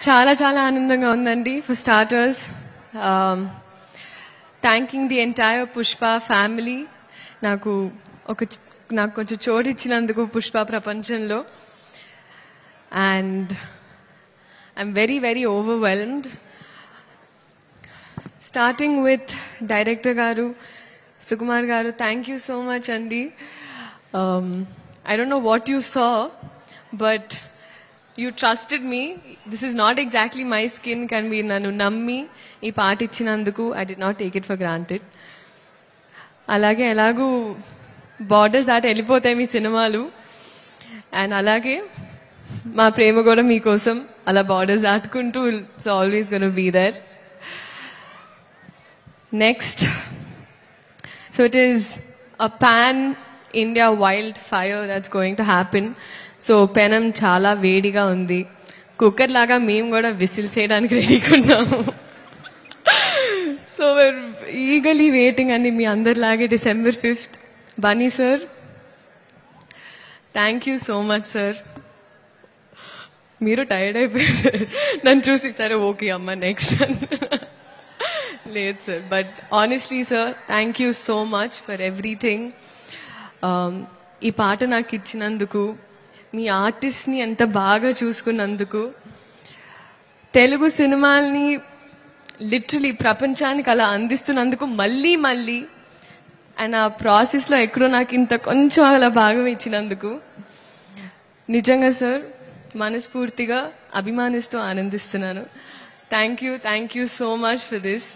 చాలా చాలా ఆనందంగా ఉందండి. For starters thanking the entire Pushpa family నాకు కొంచెం చోటు ఇచ్చినందుకు పుష్ప ప్రపంచంలో. And I'm very very overwhelmed. Starting with director గారు సుకుమార్ గారు, థ్యాంక్ యూ సో మచ్ అండి. I don't know what you saw, but you trusted me. This is not exactly my skin. Can be nanu nammi ee part ichinanduku I did not take it for granted. Alage elagu borders that elipothayi mee cinemalu, and alage ma prema kuda mee kosam ala borders daatkuntu it's always going to be there. Next, so it is a pan India wildfire that's going to happen. So పెనం చాలా వేడిగా ఉంది. Cooker లాగా మేము కూడా whistle చేయడానికి రెడీగా ఉన్నాము. సో we're eagerly waiting అండి మీ అందరిలాగే December 5th. Bunny sir, thank you so much sir. మీరు టైర్డ్ అయిపోయారు నన్ను చూసి, సరే ఓకే అమ్మ నెక్స్ట్ లేదు sir. But honestly sir, thank you so much for everything. ఈ పాట నాకు ఇచ్చినందుకు, మీ ఆర్టిస్ట్ని ఎంత బాగా చూసుకున్నందుకు, తెలుగు సినిమాల్ని లిటరలీ ప్రపంచానికి అలా అందిస్తున్నందుకు మళ్ళీ మళ్ళీ, అండ్ ఆ ప్రాసెస్లో ఎక్కడో నాకు ఇంత కొంచెం అలా భాగం ఇచ్చినందుకు నిజంగా సార్ మనస్ఫూర్తిగా అభిమానిస్తూ ఆనందిస్తున్నాను. Thank you so much for this.